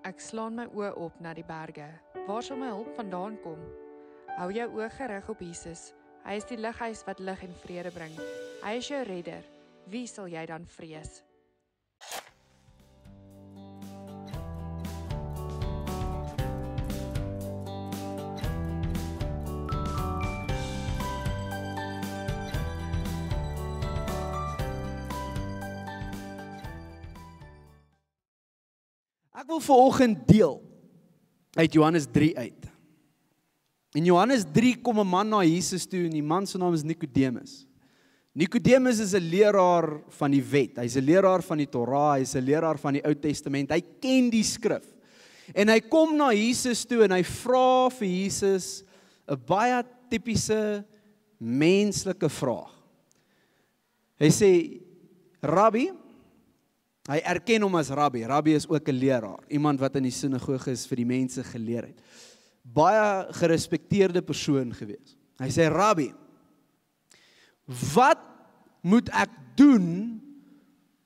Ek slaan my oë op na die berge. Waar sal my hulp vandaan kom? Hou jou oë gerig op Jesus. Hy is die lighuis wat lig en vrede bring. Hy is jou redder. Wie sal jy dan vrees? Ek wil vanoggend deel uit Johannes 3 uit. In Johannes 3 kom 'n man na Jesus toe en die man se naam is Nikodemus. Nikodemus is 'n leraar van die wet. Hy's 'n leraar van die Torah, hy's 'n leraar van die Ou Testament. Hy ken die skrif. En hy kom na Jesus toe en hy vra vir Jesus 'n baie tipiese menslike vraag. Hy sê, Rabbi, hy erken hom as Rabbi. Rabbi is ook 'n leraar, iemand wat in die sinagoge is vir die mense geleer het. Baie gerespekteerde persoon gewees. Hy sê, Rabbi, wat moet ek doen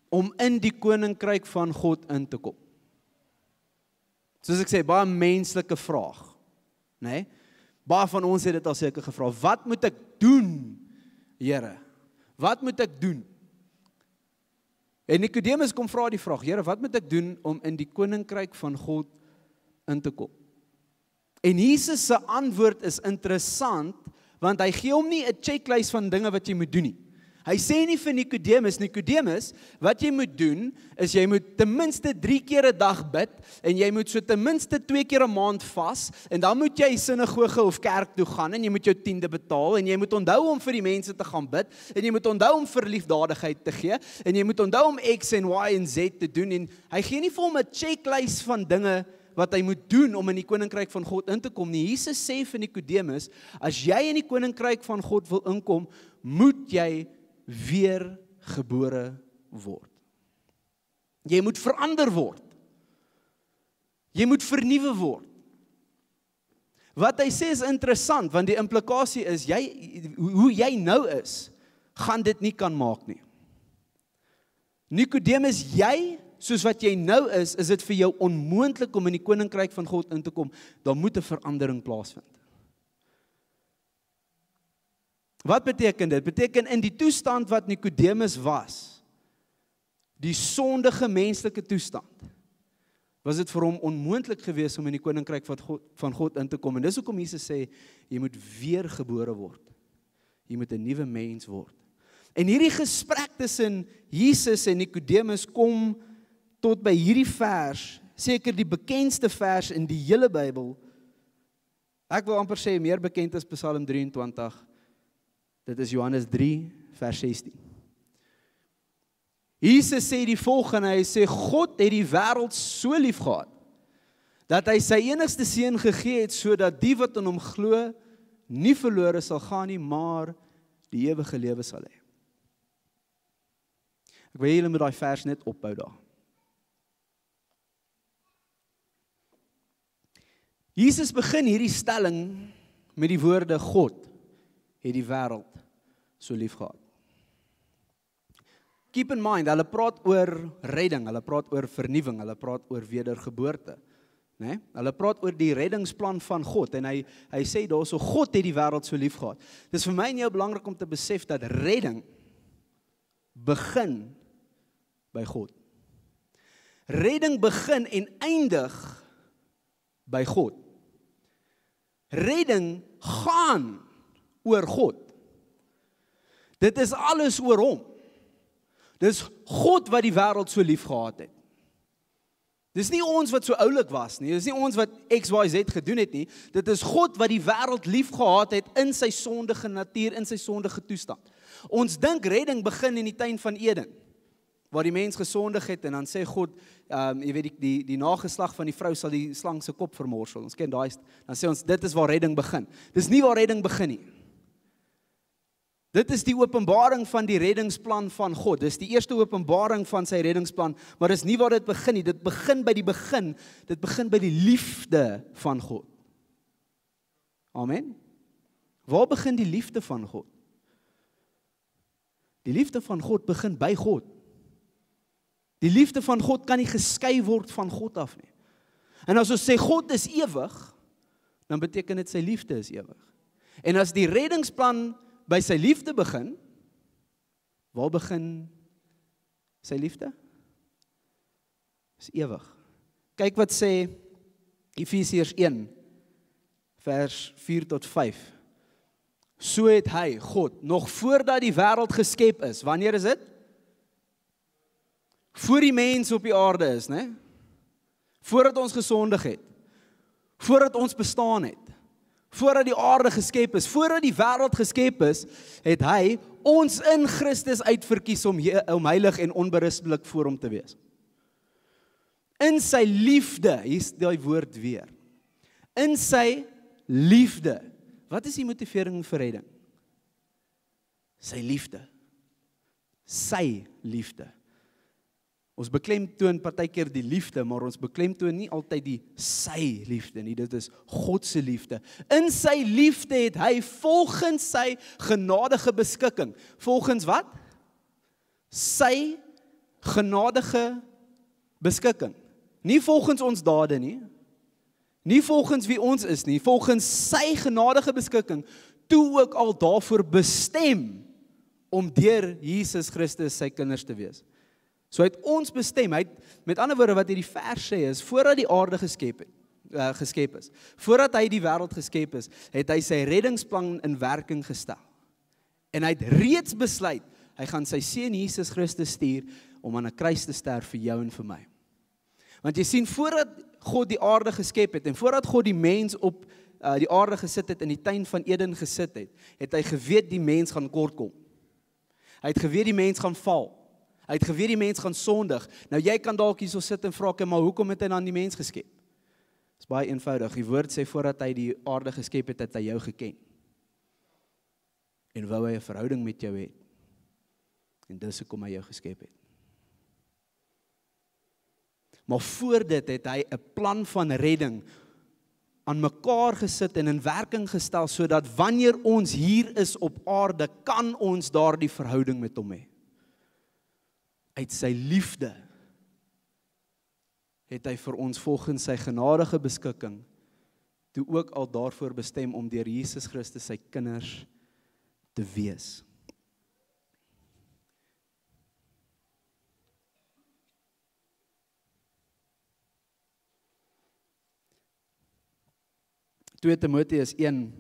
om in die koninkryk van God in te kom? Soos ek sê, baie menslike vraag, né? Baie van ons het dit al seker gevra. Wat moet ek doen, Here? Wat moet ek doen? En Nikodemus kom vra die vraag, Here, wat moet ek doen om in die koninkryk van God in te kom? En Jesus se antwoord is interessant, want hy gee hom nie 'n checklys van dinge wat jy moet doen nie. Hy sê nie vir Nikodemus, wat jy moet doen, is jy moet ten minste 3 keer 'n dag bid, en jy moet so ten minste 2 keer 'n maand vas, en dan moet jy sinagoge of kerk toe gaan, en jy moet jou 10de betaal, en jy moet onthou om vir die mense te gaan bid, en jy moet onthou om vir liefdadigheid te gee, en jy moet onthou om X en Y en Z te doen, en hy gee nie vir hom 'n checklys van dinge wat hy moet doen om in die koninkryk van God in te kom nie. Jesus sê vir Nikodemus, as jy in die koninkryk van God wil inkom, moet jy weer gebore word. Jy moet verander word. Jy moet vernuwe word. Wat hy sê is interessant, want die implikasie is, hoe jy nou is, gaan dit nie kan maak nie. Nikodemus, jy, soos wat jy nou is dit vir jou onmoontlik om in die koninkryk van God in te kom. Daar moet 'n verandering plaasvind. Wat beteken dit? Beteken in die toestand wat Nikodemus was, die sondige menslike toestand, was dit vir hom onmoontlik geweest om in die koninkryk van God in te kom. En dis hoekom Jesus sê, jy moet weer gebore word. Jy moet 'n nuwe mens word. En hierdie gesprek tussen Jesus en Nikodemus kom tot by hierdie vers, seker die bekendste vers in die hele Bybel. Ek wil amper sê meer bekend as Psalm 23. Dit is Johannes 3 vers 16. Jesus sê die volgende, hy sê, God het die wêreld so lief gehad, dat hy sy enigste seun gegee het, sodat die wat in hom glo, nie verlore sal gaan nie, maar die ewige lewe sal hê. Ek wil julle met daai vers net ophou daar. Jesus begin hierdie stelling met die woorde, God het die wêreld so lief gehad. Keep in mind, hulle praat oor redding, hulle praat oor vernuwing, hulle praat oor wedergeboorte. Nee? Hulle praat oor die reddingsplan van God, en hy sê daarso, God het die wêreld so lief gehad. Dit is vir my en jou belangrik om te besef dat redding begin by God. Redding begin en eindig by God. Redding gaan oor God. Dit is alles oor hom. Dis God wat die wêreld so lief gehad het. Dis nie ons wat so oulik was nie, dis nie ons wat XYZ gedoen het nie, dit is God wat die wêreld lief gehad het in sy sondige natuur, in sy sondige toestand. Ons dink redding begin in die tuin van Eden, waar die mens gesondig het, en dan sê God, jy weet die nageslag van die vrou sal die slang se kop vermorsel. Ons ken daai, dan sê ons, dit is waar redding begin. Dis nie waar redding begin nie. Dit is die openbaring van die reddingsplan van God. Dis die eerste openbaring van sy reddingsplan, maar dis nie waar dit begin nie. Dit begin by die begin. Dit begin by die liefde van God. Amen. Waar begin die liefde van God? Die liefde van God begin by God. Die liefde van God kan nie geskei word van God af nie. En as ons sê God is ewig, dan beteken dit sy liefde is ewig. En as die reddingsplan by sy liefde begin, waar begin sy liefde? Is ewig. Kyk wat sê Efesiërs 1, vers 4 tot 5. So het hy, God, nog voordat die wêreld geskep is, wanneer is dit? Voor die mens op die aarde is, né? Voordat ons gesondig het, voordat ons bestaan het, voordat die aarde geskep is, voordat die wêreld geskep is, het hy ons in Christus uitverkies om heilig en onberispelik voor hom te wees. In sy liefde, hier is die woord weer, in sy liefde, wat is die motivering vir redding? Sy liefde. Sy liefde. Ons beklemtoon partykeer die liefde, maar ons beklemtoon nie altyd die sy liefde nie, dit is God se liefde. In sy liefde het hy volgens sy genadige beskikking, volgens wat? Sy genadige beskikking. Nie volgens ons dade nie, nie volgens wie ons is nie, volgens sy genadige beskikking, toe ook al daarvoor bestem, om deur Jesus Christus sy kinders te wees. So hy het ons bestem, hy het, met ander woorde wat hierdie vers sê is, voordat die aarde geskep is, voordat hy die wêreld geskep is, het hy sy reddingsplan in werking gestel. En hy het reeds besluit, hy gaan sy seun Jesus Christus stuur, om aan 'n kruis te sterf vir jou en vir my. Want jy sien, voordat God die aarde geskep het, en voordat God die mens op die aarde gesit het, in die tuin van Eden gesit het, het hy geweet die mens gaan kort kom. Hy het geweet die mens gaan val. Hy het geweet die mens gaan sondig. Nou jy kan dalk hierso sit en vra, maar hoekom het hy dan die mens geskep? Dit is baie eenvoudig. Die woord sê, voordat hy die aarde geskep het, het hy jou geken. En wou hy 'n verhouding met jou hê. En dis hoekom hy jou geskep het. Maar voor dit het hy 'n plan van redding aan mekaar gesit en in werking gestel, sodat wanneer ons hier is op aarde, kan ons daardie verhouding met hom hê. Uit sy liefde het hy vir ons volgens sy genadige beskikking, toe ook al daarvoor bestem om deur Jesus Christus sy kinders te wees. Tweede Timoteus 1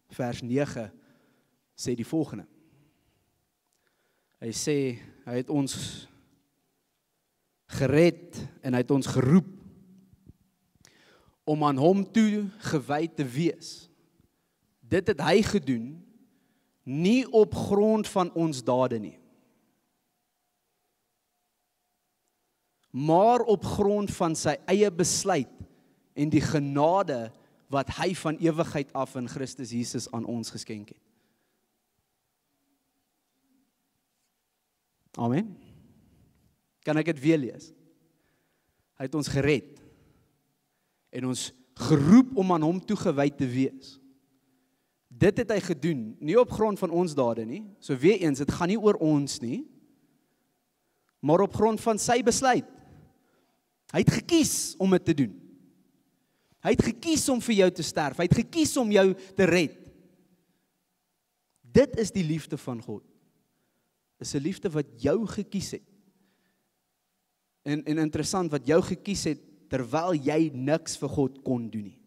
vers 9 sê die volgende. Hy sê, hy het ons gered en hy het ons geroep om aan hom toe gewy te wees. Dit het hy gedoen, nie op grond van ons dade nie, maar op grond van sy eie besluit en die genade wat hy van ewigheid af in Christus Jesus aan ons geskenk het. Amen. Kan ek dit weer lees? Hy het ons gered en ons geroep om aan hom toegewy te wees. Dit het hy gedoen, nie op grond van ons dade nie, so weer eens, dit gaan nie oor ons nie, maar op grond van sy besluit. Hy het gekies om dit te doen. Hy het gekies om vir jou te sterf, hy het gekies om jou te red. Dit is die liefde van God. Is 'n liefde wat jou gekies het. En interessant, wat jou gekies het, terwyl jy niks vir God kon doen nie.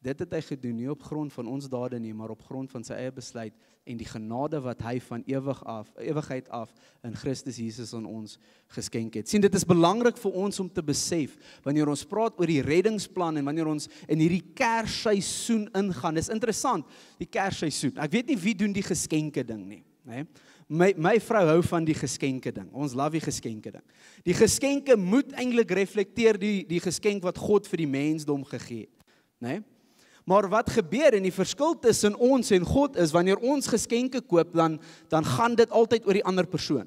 Dit het hy gedoen, nie op grond van ons dade nie, maar op grond van sy eie besluit en die genade wat hy van ewigheid af in Christus Jesus aan ons geskenk het. Sien, dit is belangrik vir ons om te besef, wanneer ons praat oor die reddingsplan en wanneer ons in hierdie kersseisoen ingaan. Dis interessant, die kersseisoen. Ek weet nie wie doen die geskenke ding nie, né? My vrou hou van die geskenke ding. Ons love die geskenke ding. Die geskenke moet eintlik reflekteer die geskenk wat God vir die mensdom gegee het, né? Maar wat gebeur en die verskil tussen ons en God is, wanneer ons geskenke koop, dan gaan dit altyd oor die ander persoon.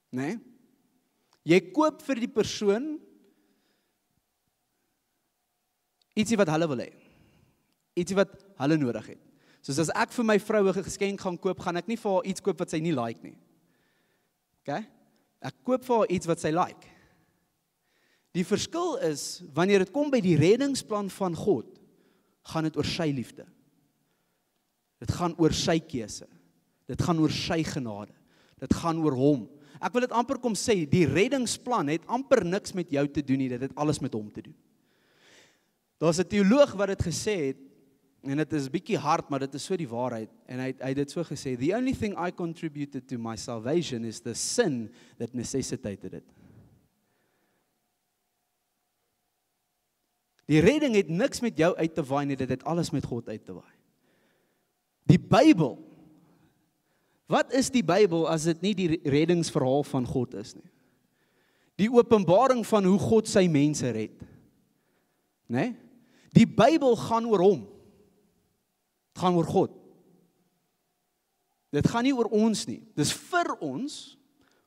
Né? Jy koop vir die persoon ietsie wat hulle wil hê. Ietsie wat hulle nodig het. Soos as ek vir my vrou 'n geskenk gaan koop, gaan ek nie vir haar iets koop wat sy nie like nie. Okay? Ek koop vir haar iets wat sy like. Die verskil is, wanneer dit kom by die reddingsplan van God, gaan dit oor sy liefde. Dit gaan oor sy keuse. Dit gaan oor sy genade. Dit gaan oor hom. Ek wil dit amper kom sê, die reddingsplan het amper niks met jou te doen nie, dit het alles met hom te doen. Daar's 'n teoloog wat dit gesê het, en dit is bietjie hard, maar dit is so die waarheid, en hy het dit so gesê, the only thing I contributed to my salvation is the sin that necessitated it. Die redding het niks met jou uit te waai nie, dit het alles met God uit te waai. Die Bybel, wat is die Bybel as dit nie die reddingsverhaal van God is nie? Die openbaring van hoe God sy mense red. Nee? Die Bybel gaan oor hom. Dit gaan oor God. Dit gaan nie oor ons nie. Dis vir ons.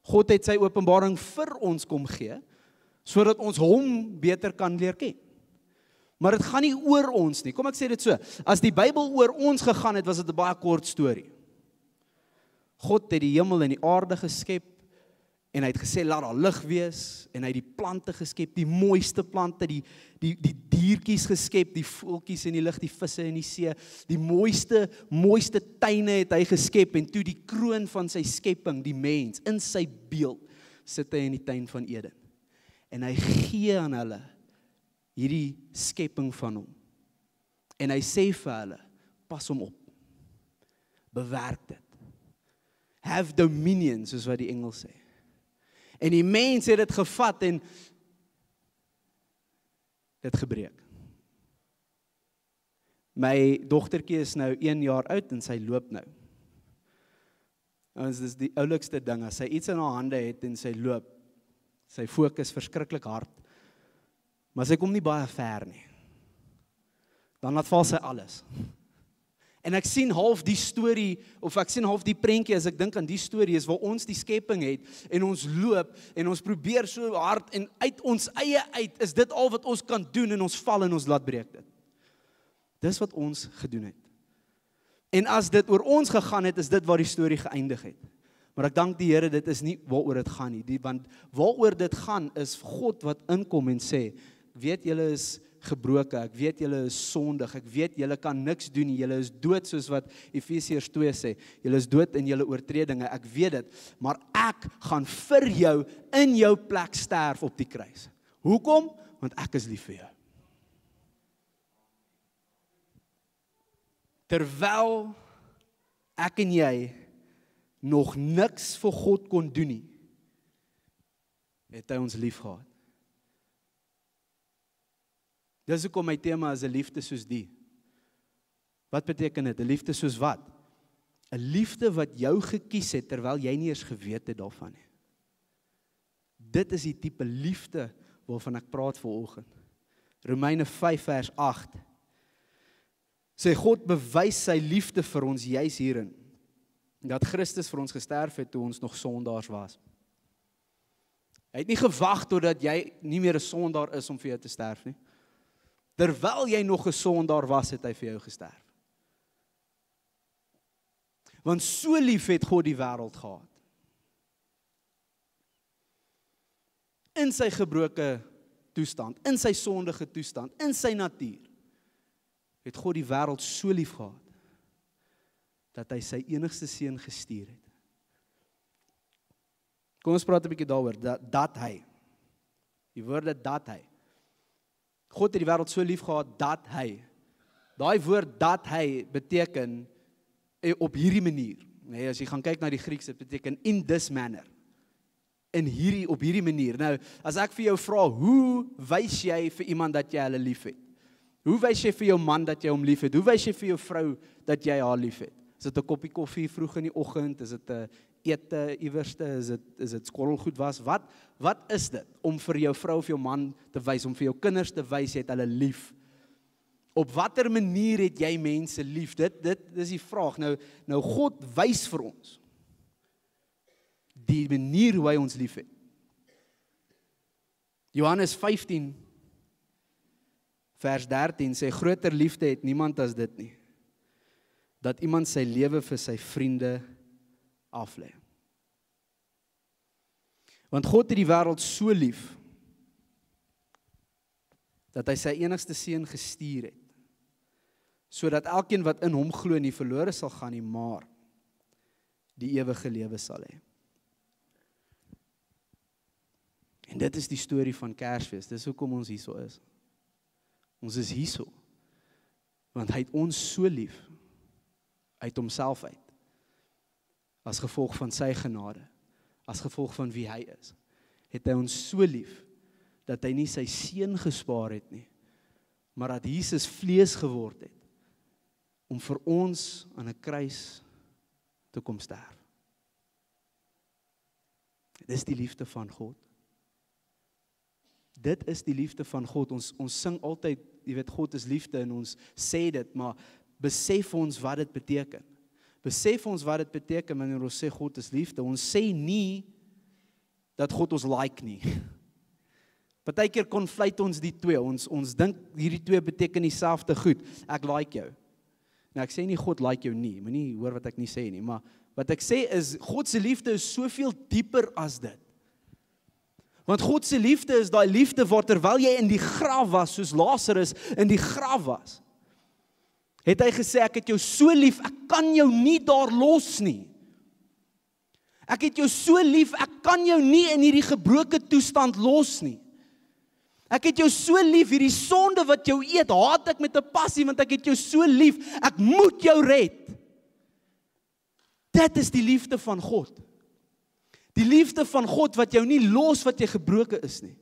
God het sy openbaring vir ons kom gee, sodat ons hom beter kan leer ken. Maar dit gaan nie oor ons nie. Kom ek sê dit so, as die Bybel oor ons gegaan het, was dit 'n baie kort storie. God het die hemel en die aarde geskep, en hy het gesê, laat daar lig wees, en hy het die plante geskep, die mooiste plante, die diertjies geskep, die voeltjies in die lug, die visse in die see, die mooiste tuine het hy geskep, en toe die kroon van sy skepping, die mens, in sy beeld, sit hy in die tuin van Eden. En hy gee aan hulle hierdie skepping van hom. En hy sê vir hulle, pas hom op. Bewerk dit. Have dominion, soos wat die Engels sê. En die mens het dit gevat en dit gebreek. My dogtertjie is nou 1 jaar oud en sy loop nou. Ons is die oulikste ding, as sy iets in haar hande het en sy loop, sy fokus verskriklik hard, maar sy kom nie baie ver nie. Dan laat val sy alles. En ek sien half die storie, of ek sien half die prentjie, as ek dink aan die storie, is waar ons die skepping het, en ons loop, en ons probeer so hard, en uit ons eie uit, is dit al wat ons kan doen, en ons val en ons laat breek dit. Dis wat ons gedoen het. En as dit oor ons gegaan het, is dit waar die storie geëindig het. Maar ek dank die Here, dit is nie waaroor dit gaan nie, want waaroor dit gaan, is God wat inkom en sê, weet julle is gebroke, ek weet julle is sondig, ek weet julle kan niks doen nie, julle is dood soos wat Efesiërs 2 sê, julle is dood in julle oortredinge, ek weet dit, maar ek gaan vir jou in jou plek sterf op die kruis. Hoekom? Want ek is lief vir jou. Terwyl ek en jy nog niks vir God kon doen nie, het hy ons lief gehad. Dis hoekom my tema is 'n liefde soos die. Wat beteken dit? 'n Liefde soos wat? 'n Liefde wat jou gekies het, terwyl jy nie eers geweet het daarvan nie. Dit is die tipe liefde waarvan ek praat vanoggend. Romeine 5 vers 8. Sê God bewys sy liefde vir ons juis hierin, dat Christus vir ons gesterf het toe ons nog sondaars was. Hy het nie gewag totdat jy nie meer 'n sondaar is om vir jou te sterf nie. Terwyl jy nog 'n sondaar was, het hy vir jou gesterf. Want so lief het God die wêreld gehad. In sy gebroke toestand, in sy sondige toestand, in sy natuur, het God die wêreld so lief gehad, dat hy sy enigste seun gestuur het. Kom ons praat 'n bietjie daaroor, dat hy, die woorde dat hy, God het die wêreld so lief gehad, dat hy, daai woord dat hy beteken, op hierdie manier, nee, as jy gaan kyk na die Grieks, dit beteken in this manner, op hierdie manier. Nou, as ek vir jou vra, hoe wys jy vir iemand dat jy hulle lief het? Hoe wys jy vir jou man dat jy hom lief het? Hoe wys jy vir jou vrou dat jy haar lief het? Is dit 'n koppie koffie vroeg in die oggend? Is dit 'n ete iewerste? Is dit skorrelgoed was? Wat is dit om vir jou vrou of jou man te wys, om vir jou kinders te wys jy het hulle lief? Op watter manier het jy mense lief? Dit is die vraag. Nou God wys vir ons die manier hoe hy ons lief het. Johannes 15 vers 13 sê, groter liefde het niemand as dit nie, dat iemand sy lewe vir sy vriende aflê. Want God het die wêreld so lief, dat hy sy enigste seun gestuur het, sodat elkeen wat in hom glo nie verlore sal gaan nie, maar die ewige lewe sal hê. En dit is die storie van Kersfees, dis hoekom ons hierso is. Ons is hierso, want hy het ons so lief, uit homself uit, as gevolg van sy genade, as gevolg van wie hy is, het hy ons so lief, dat hy nie sy seun gespaar het nie, maar dat Jesus vlees geword het, om vir ons aan 'n kruis te kom sterf. Dis die liefde van God. Dit is die liefde van God. Ons sing altyd, jy weet, God is liefde, en ons sê dit, maar besef ons wat dit beteken. Besef ons wat dit beteken wanneer ons sê God is liefde. Ons sê nie dat God ons like nie. Partykeer konfluit ons die twee. Ons dink hierdie twee beteken dieselfde goed. Ek like jou. Nou ek sê nie God like jou nie. Moenie hoor wat ek nie sê nie, maar wat ek sê is God se liefde is soveel dieper as dit. Want God se liefde is daai liefde waar terwyl jy in die graf was, soos Lazarus in die graf was, het hy gesê, ek het jou so lief, ek kan jou nie daar los nie. Ek het jou so lief, ek kan jou nie in hierdie gebroke toestand los nie. Ek het jou so lief, hierdie sonde wat jou eet, haat ek met 'n passie, want ek het jou so lief, ek moet jou red. Dit is die liefde van God. Die liefde van God wat jou nie los wat jy gebroken is nie.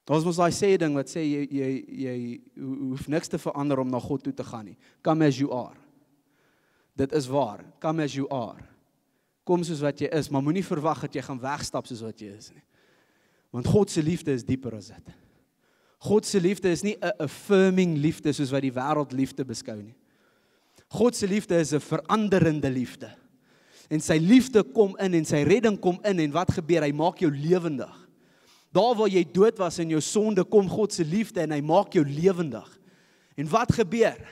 Ons mos daai sê ding wat sê jy hoef niks te verander om na God toe te gaan nie. Come as you are. Dit is waar. Come as you are. Kom soos wat jy is, maar moenie verwag dat jy gaan wegstap soos wat jy is nie. Want God se liefde is dieper as dit. God se liefde is nie 'n affirming liefde soos wat die wêreld liefde beskou nie. God se liefde is 'n veranderende liefde. En sy liefde kom in en sy redding kom in en wat gebeur? Hy maak jou lewendig. Daar waar jy dood was in jou sonde, kom God se liefde en hy maak jou lewendig. En wat gebeur?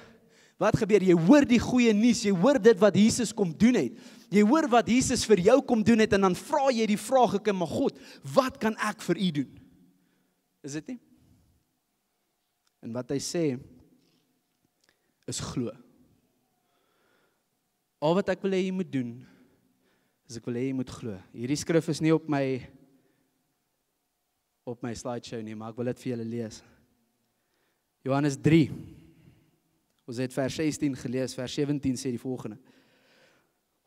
Wat gebeur? Jy hoor die goeie nuus, jy hoor dit wat Jesus kom doen het. Jy hoor wat Jesus vir jou kom doen het en dan vra jy die vraag, ek, maar God, wat kan ek vir u doen? Is dit nie? En wat hy sê, is glo. Al wat ek wil hê jy moet doen, is ek wil hê jy moet glo. Hierdie skrif is nie op my slideshow nie, maar ek wil dit vir julle lees. Johannes 3. Ons het vers 16 gelees, vers 17 sê die volgende.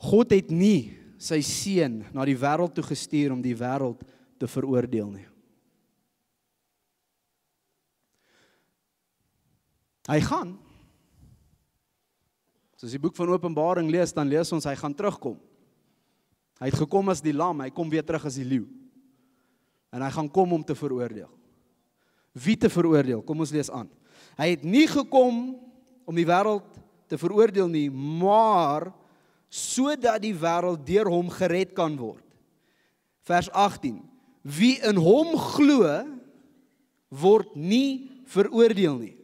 God het nie sy seun na die wêreld toe gestuur om die wêreld te veroordeel nie. Hy gaan. As die boek van Openbaring lees, dan lees ons, hy gaan terugkom. Hy het gekom as die lam, hy kom weer terug as die leeu. En hy gaan kom om te veroordeel. Wie te veroordeel? Kom ons lees aan. Hy het nie gekom om die wêreld te veroordeel nie, maar sodat die wêreld deur hom gered kan word. Vers 18. Wie in hom glo, word nie veroordeel nie.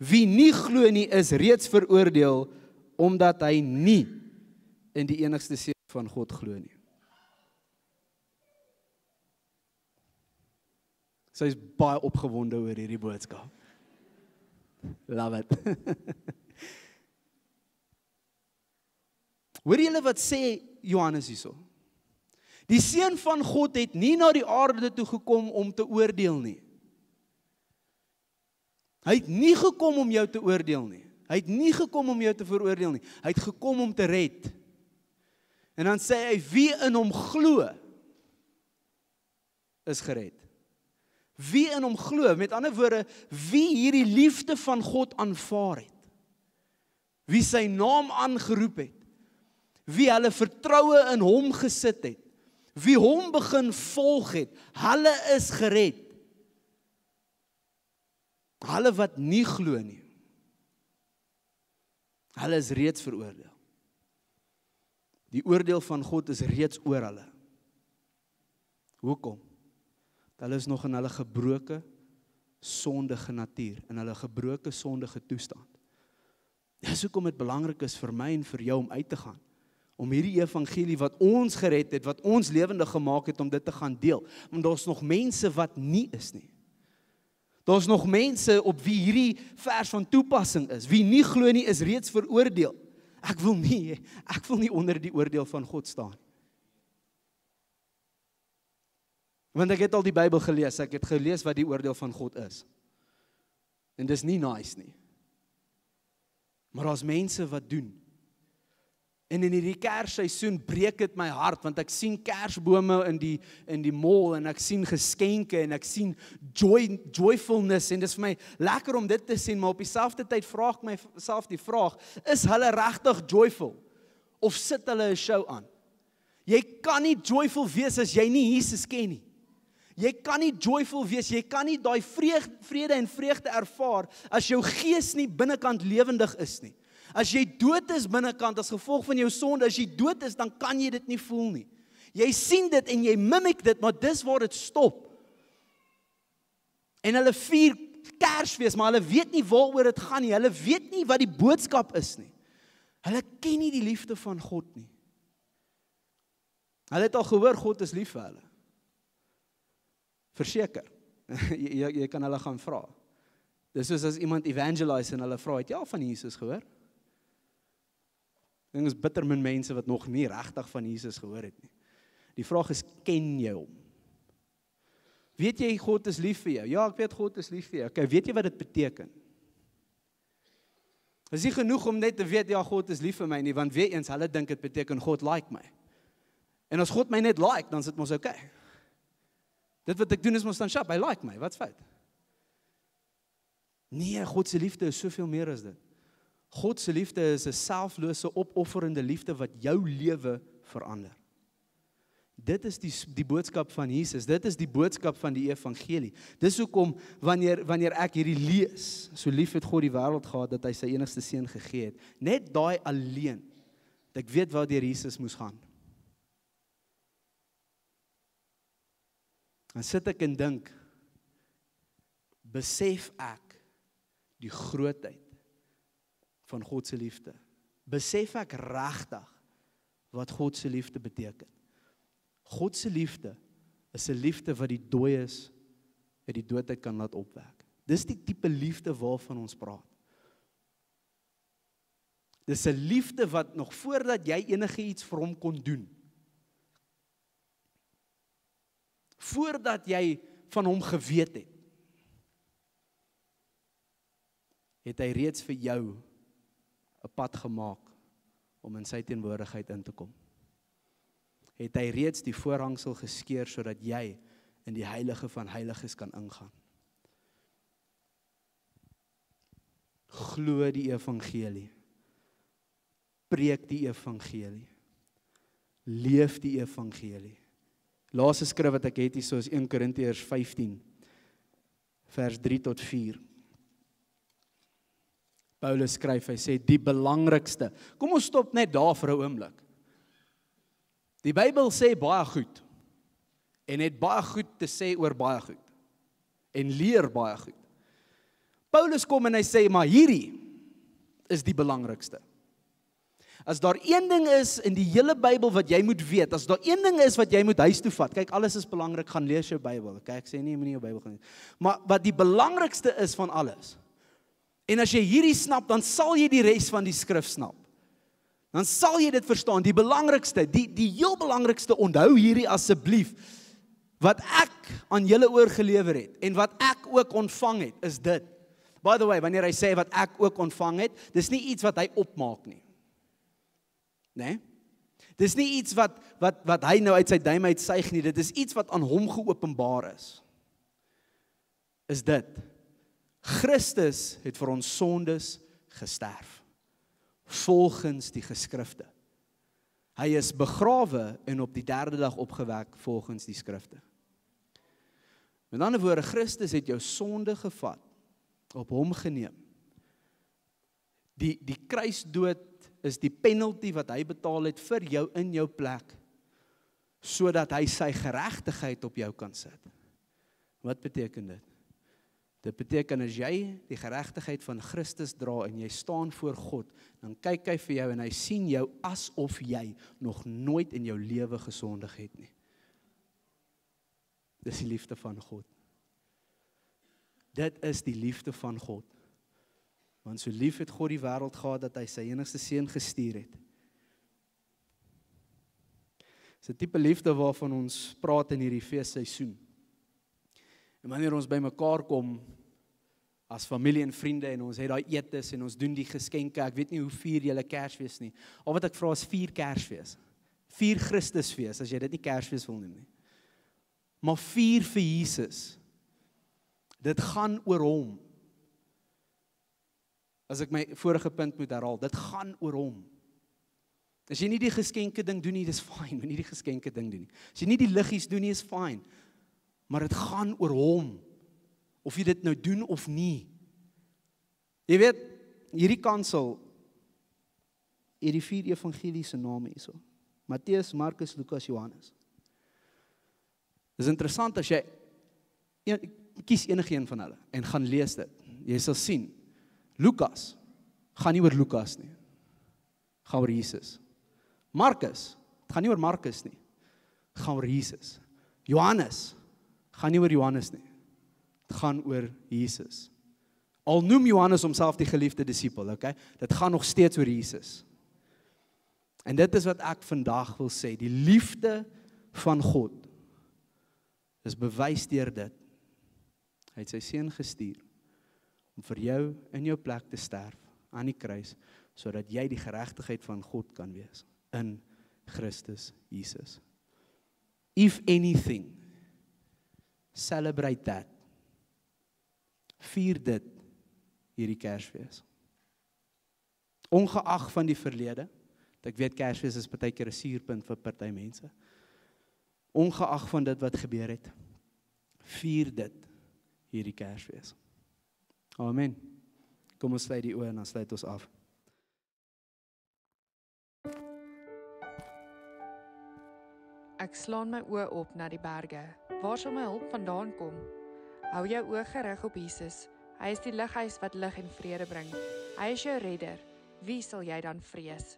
Wie nie glo nie, is reeds veroordeel, omdat hy nie in die enigste seun van God glo nie. Sy is baie opgewonde oor hierdie boodskap. Love it. Hoor julle wat sê Johannes hierso? Die seun van God het nie na die aarde toe gekom om te oordeel nie. Hy het nie gekom om jou te oordeel nie. Hy het nie gekom om jou te veroordeel nie. Hy het gekom om te red. En dan sê hy, wie in hom glo, is gered. Wie in hom glo, met ander woorde, wie hierdie liefde van God aanvaar het. Wie sy naam aangeroep het. Wie hulle vertroue in hom gesit het. Wie hom begin volg het. Hulle is gered. Hulle wat nie glo nie. Hulle is reeds veroordeel. Die oordeel van God is reeds oor hulle. Hoekom? Hulle is nog in hulle gebroke, sondige natuur, in hulle gebroke, sondige toestand. Dis hoekom dit belangrik is vir my en vir jou om uit te gaan. Om hierdie evangelie wat ons gered het, wat ons lewendig gemaak het, om dit te gaan deel. Want daar is nog mense wat nie is nie. Daar's nog mense op wie hierdie vers van toepassing is. Wie nie glo nie, is reeds veroordeel. Ek wil nie onder die oordeel van God staan. Want ek het al die Bybel gelees, ek het gelees wat die oordeel van God is. En dis nie nice nie. Maar daar's mense wat doen. En in hierdie Kersseisoen breek dit my hart, want ek sien kersbome in die mall, en ek sien geskenke, en ek sien joyfulness, en dis vir my lekker om dit te sien, maar op dieselfde tyd vra ek myself die vraag, is hulle regtig joyful? Of sit hulle 'n show aan? Jy kan nie joyful wees as jy nie Jesus ken nie. Jy kan nie joyful wees, jy kan nie daai vrede en vreugde ervaar, as jou gees nie binnekant lewendig is nie. As jy dood is binnekant as gevolg van jou sonde, as jy dood is, dan kan jy dit nie voel nie. Jy sien dit en jy mimik dit, maar dis waar dit stop. En hulle vier Kersfees, maar hulle weet nie waaroor dit gaan nie. Hulle weet nie wat die boodskap is nie. Hulle ken nie die liefde van God nie. Hulle het al gehoor, God is lief vir hulle. Verseker. Jy kan hulle gaan vra. Dis soos as iemand evangelize en hulle vra, het jy al van Jesus gehoor? Dit is bitter min mense wat nog nie regtig van Jesus gehoor het nie. Die vraag is, ken jy hom? Weet jy God is lief vir jou? Ja, ek weet God is lief vir jou. Okay, weet jy wat dit beteken? Is nie genoeg om net te weet, ja, God is lief vir my nie, want weer eens, hulle dink dit beteken God like my. En as God my net like, dan is dit mos okay. Dit wat ek doen is mos dan sharp, hy like my, wat's fout? Nee, God se liefde is soveel meer as dit. God se liefde is 'n selflose, opofferende liefde wat jou lewe verander. Dit is die boodskap van Jesus, dit is die boodskap van die evangelie. Dis hoekom, wanneer ek hierdie lees, so lief het God die wêreld gehad, dat hy sy enigste seun gegee het, net daai alleen, dat ek weet waardeur Jesus moes gaan. Dan sit ek en dink, besef ek die grootheid van God se liefde. Besef ek regtig wat God se liefde beteken. God se liefde is 'n liefde wat die dooies uit die doodheid kan laat opwek. Dis die tipe liefde waarvan ons praat. Dis 'n liefde wat nog voordat jy enige iets vir hom kon doen, voordat jy van hom geweet het hy reeds vir jou 'n pad gemaak om in sy teenwoordigheid in te kom. Het hy reeds die voorhangsel geskeur sodat jy in die heilige van heiliges kan ingaan. Glo die evangelie. Preek die evangelie. Leef die evangelie. Laaste skrif wat ek het hier, so is 1 Korintiërs 15, vers 3 tot 4. Paulus skryf, hy sê, die belangrikste. Kom ons stop net daar vir 'n oomblik. Die Bybel sê baie goed, en het baie goed te sê oor baie goed, en leer baie goed. Paulus kom en hy sê, maar hierdie is die belangrikste. As daar een ding is in die hele Bybel wat jy moet weet, as daar een ding is wat jy moet huis toe vat, kyk, alles is belangrik, gaan lees jou Bybel. Kyk, ek sê nie, jy moet nie jou Bybel gaan lees. Maar wat die belangrikste is van alles, en as jy hierdie snap, dan sal jy die res van die skrif snap. Dan sal jy dit verstaan, die belangrikste, die heel belangrikste, onthou hierdie asseblief, wat ek aan julle oorgelewer het, en wat ek ook ontvang het, is dit. By the way, wanneer hy sê wat ek ook ontvang het, dis nie iets wat hy opmaak nie. Nee? Dis nie iets wat hy nou uit sy duim uitsuig nie, dit is iets wat aan hom geopenbaar is. Is dit. Christus het vir ons sondes gesterf, volgens die geskrifte. Hy is begrawe en op die 3de dag opgewek volgens die skrifte. Met ander woorde, Christus het jou sonde gevat, op hom geneem. Die kruisdood is die penalty wat hy betaal het vir jou in jou plek, sodat hy sy geregtigheid op jou kan sit. Wat beteken dit? Dit beteken as jy die geregtigheid van Christus dra en jy staan voor God, dan kyk hy vir jou en hy sien jou asof jy nog nooit in jou lewe gesondig het nie. Dis die liefde van God. Dit is die liefde van God. Want so lief het God die wêreld gehad, dat hy sy enigste seun gestuur het. Dis 'n tipe liefde waarvan ons praat in hierdie feesseisoen. En wanneer ons bymekaar kom, as familie en vriende, en ons het daai etes, en ons doen die geskenke, ek weet nie hoe vier julle Kersfees nie. Al wat ek vra is 4 Kersfees. 4 Christusfees, as jy dit nie Kersfees wil noem nie. Maar 4 vir Jesus. Dit gaan oor hom. As ek my vorige punt moet herhaal, dit gaan oor hom. As jy nie die geskenke ding doen nie, dis fyn, moet nie die geskenke ding doen nie. As jy nie die liggies doen nie, is fyn. Maar dit gaan oor hom. Of jy dit nou doen of nie. Jy weet, hierdie kansel, hierdie 4 evangelie se name hierso. Matteus, Markus, Lukas, Johannes. Dis interessant as jy kies enige een van hulle en gaan lees dit. Jy sal sien, Lukas gaan nie oor Lukas nie. Gaan oor Jesus. Markus, het gaan nie oor Markus nie. Gaan oor Jesus. Johannes gaan nie oor Johannes nie. Het gaan oor Jesus. Al noem Johannes homself die geliefde disipel, okay? Dit gaan nog steeds oor Jesus. En dit is wat ek vandag wil sê, die liefde van God is bewys deur dit. Hy het sy seun gestuur om vir jou in jou plek te sterf aan die kruis, sodat jy die geregtigheid van God kan wees in Christus Jesus. If anything, celebrate that. Vier dit hierdie Kersfees. Ongeag van die verlede, ek weet Kersfees is partykeer 'n suurpunt vir party mense. Ongeag van dit wat gebeur het, vier dit hierdie Kersfees. Amen. Kom ons sluit die oë en dan sluit ons af. Ek slaan my oë op na die berge. Waar sal my hulp vandaan kom? Hou jou oë gerig op Jesus. Hy is die lighuis wat lig en vrede bring. Hy is jou redder. Wie sal jy dan vrees?